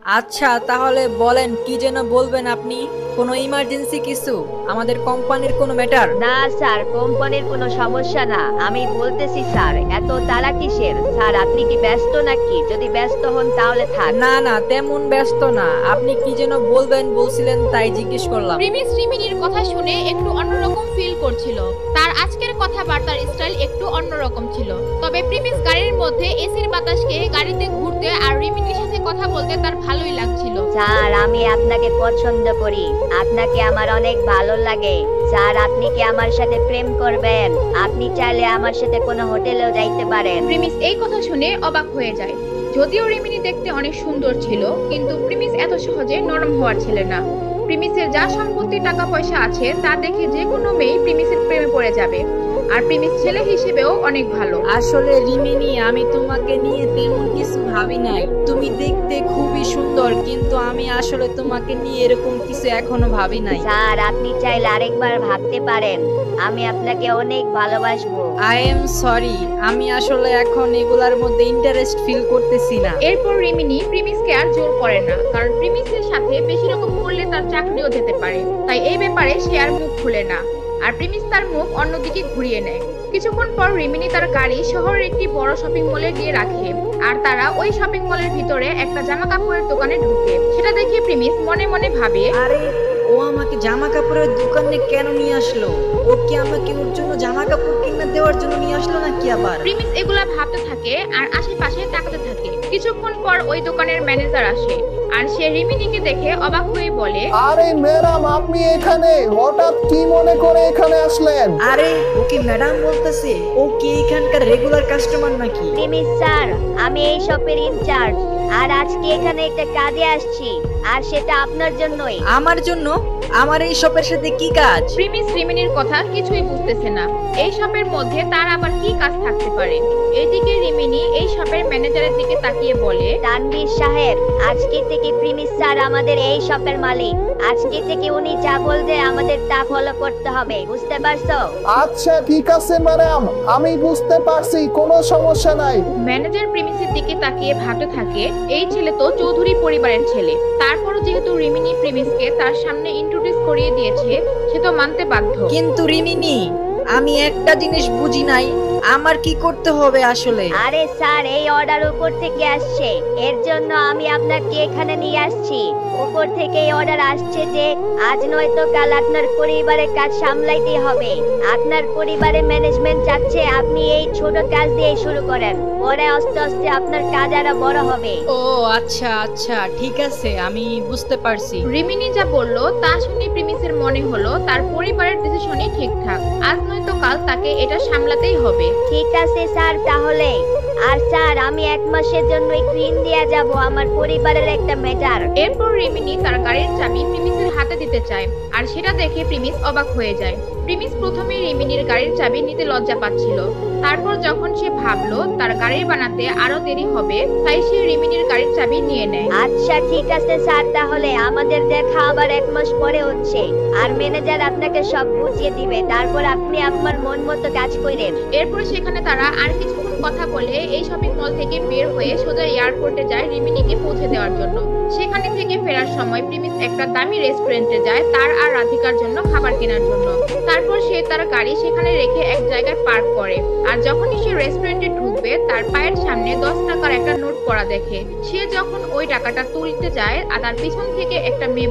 আচ্ছা তাহলে বলেন কি যেন বলবেন আপনি? কোনো ইমার্জেন্সি কিছু? আমাদের কোম্পানির কোনো ম্যাটার? না স্যার, কোম্পানির কোনো সমস্যা না। আমি বলতেছি স্যার, এত তাড়া কিসের? স্যার আপনি কি ব্যস্ত নাকি? যদি ব্যস্ত হন তাহলে থাক। না না, তেমন ব্যস্ত না। আপনি কি যেন বলবেন বলছিলেন, তাই জিজ্ঞেস করলাম। প্রিমিস রিমিনির কথা শুনে একটু অন্যরকম ফিল করছিল। তার আজকের কথাবার্তার স্টাইল একটু অন্যরকম ছিল। তবে প্রিমিস গাড়ির মধ্যে এসির বাতাসকে গাড়িতে ঘুরতে আর রিমিনির সাথে কথা বলতে তার ভালোই লাগছিল। স্যার আমি আপনাকে পছন্দ করি, আপনাকে আমার অনেক ভালো লাগে। স্যার আপনি কি আমার সাথে প্রেম করবেন? আপনি চাইলে আমার সাথে কোনো হোটেলেও যাইতে পারেন। প্রিমিস এই কথা শুনে অবাক হয়ে যায়। যদিও রিমিনি দেখতে অনেক সুন্দর ছিল, কিন্তু প্রিমিস এত সহজে নরম হওয়ার ছেলে না। প্রিমিসের যা সম্পত্তি টাকা পয়সা আছে তা দেখে যে কোনো মেয়ে প্রিমিসের প্রেমে পড়ে যাবে। আর প্রিমিস ছেলে হিসেবেও অনেক ভালো। আসলে রিমিনি, আমি তোমাকে নিয়ে তেমন কিছু ভাবি নাই। তুমি দেখতে খুবই সুন্দর, কিন্তু আমি আসলে তোমাকে নিয়ে এরকম কিছু এখনো ভাবি নাই। স্যার আপনি চাইলে আরেকবার ভাবতে পারেন, আমি আপনাকে অনেক ভালোবাসবো। আই এম সরি, আমি আসলে এখন এগুলার মধ্যে ইন্টারেস্ট ফিল করতেছি না। এরপর রিমিনি প্রিমিসকে আর জোর করে না, কারণ প্রিমিসের সাথে বেশি রকম করলে তার চাকরিও যেতে পারে। তাই এই ব্যাপারে সে আর মুখ খুলে না, আর প্রিমিস তার মুখ অন্যদিকে ঘুরিয়ে নেয়। কিছুক্ষণ পর রিমিনি তার গাড়ি শহরের একটি বড় শপিং মলে গিয়ে রাখে, আর তারা ওই শপিং মলের ভিতরে একটা জামা কাপড়ের দোকানে ঢুকে। সেটা দেখে প্রিমিস মনে মনে ভাবে, আরে ও আমাকে জামা কাপড়ের দোকানে কেন নিয়ে আসলো? ও কি আমাকে ওর জন্য জামা কাপড় কিনে দেওয়ার জন্য নিয়ে আসলো নাকি আবার? প্রিমিস এগুলা ভাবতে থাকে আর আশেপাশে তাকাতে থাকে। কিছুক্ষণ পর ওই দোকানের ম্যানেজার আসে, আর সে রিমিনিকে দেখে অবাক হয়ে বলে, আরে ম্যাডাম, আপনি এখানে হঠাৎ কি মনে করে এখানে আসলেন? আরে ওকে ম্যাডাম বলতেছে, ও কি এখানকার রেগুলার কাস্টমার নাকি? প্রিমিস স্যার, আমি এই শপের ইনচার্জ, আর আজকে এখানে একটা কাজে আসছি, আর সেটা আপনার জন্যই। আমার জন্য? আমার এই শপের সাথে কি কাজ? প্রিমিস রিমিনির কথা কিছুই বুঝতেছে না। এই শপের মধ্যে তার আবার কি কাজ থাকতে পারে? এদিকে রিমিনি এই শপের ম্যানেজারের দিকে তাকিয়ে বলে, তানভীর সাহেব, আজকে থেকে প্রিমিস স্যার আমাদের এই শপের মালিক। আজকে থেকে উনি যা বলবে আমাদের তা ফলো করতে হবে, বুঝতে পারছো? আচ্ছা ঠিক আছে ম্যাডাম, আমি বুঝতে পারছি, কোনো সমস্যা নাই। ম্যানেজার প্রিমিসের দিকে তাকিয়ে ভাবতে থাকে, এই ছেলে তো চৌধুরী পরিবারের ছেলে। তারপরও যেহেতু রিমিনি প্রিমিসকে তার সামনে ইন্ট্রোডিউস করিয়ে দিয়েছে, সে তো মানতে বাধ্য। কিন্তু রিমিনি, আমি একটা জিনিস বুঝি নাই, আমার কি করতে হবে আসলে? আরে স্যার, এই অর্ডার উপর থেকে আসছে, এর জন্য আমি আপনাকে এখানে নিয়ে আসছি। উপর থেকে এই অর্ডার আসছে যে আজ নয়তো কাল আপনার পরিবারের কাজ সামলাইতে হবে। আপনার পরিবারের ম্যানেজমেন্ট চাচ্ছে আপনি এই ছোট কাজ দিয়ে শুরু করেন, পরে আস্তে আস্তে আপনার কাজ আরো বড় হবে। ও আচ্ছা আচ্ছা, ঠিক আছে, আমি বুঝতে পারছি। রিমিনি যা বলল তা শুনে প্রিমিসের মনে হলো তার পরিবারের ডিসিশনই ঠিকঠাক। আজ নয়তো কাল তাকে এটা সামলাতেই হবে। ঠিক আছে স্যার, তাহলে। আর স্যার, আমি 1 মাসের জন্য ঋণ দিয়ে যাব, আমার পরিবারের একটা ম্যাটার। এরপর রিমিনি তার গাড়ির চাবি প্রিমিসের হাতে দিতে চায়, আর সেটা দেখে প্রিমিস অবাক হয়ে যায়। প্রিমিস প্রথমে রিমিনির গাড়ির চাবি নিতে লজ্জা পাচ্ছিল। তারপর যখন সে ভাবলো তার গাড়ি বানাতে আরো দেরি হবে, তাই সে রিমিনির গাড়ির চাবি নিয়ে নেয়। আচ্ছা ঠিক আছে স্যার, তাহলে আমাদের দেখা আবার 1 মাস পরে হচ্ছে, আর ম্যানেজার আপনাকে সব বুঝিয়ে দিবে, তারপর আপনি আপনার মন মতো কাজ করেন। এরপর সেখানে তারা আর কিছুক্ষণ কথা বলে এই শপিং মল থেকে বের হয়ে সোজা এয়ারপোর্টে যায় রিমিনিকে পৌঁছে দেওয়ার জন্য। সেখানে থেকে ফেরার সময় প্রিমিস একটা দামি রেস্টুরেন্টে যায় তার আর রাধিকার জন্য খাবার কেনার জন্য। তারপর সে তার গাড়ি সেখানে রেখে এক জায়গায় পার্ক করে, আর যখনই সে রেস্টুরেন্টে ঢুকবে তার পায়ের সামনে 10 টাকার একটা নোট পড়া দেখে। সে যখন ওই টাকাটা তুলতে যায় আর তার পিছন থেকে একটা মেয়ে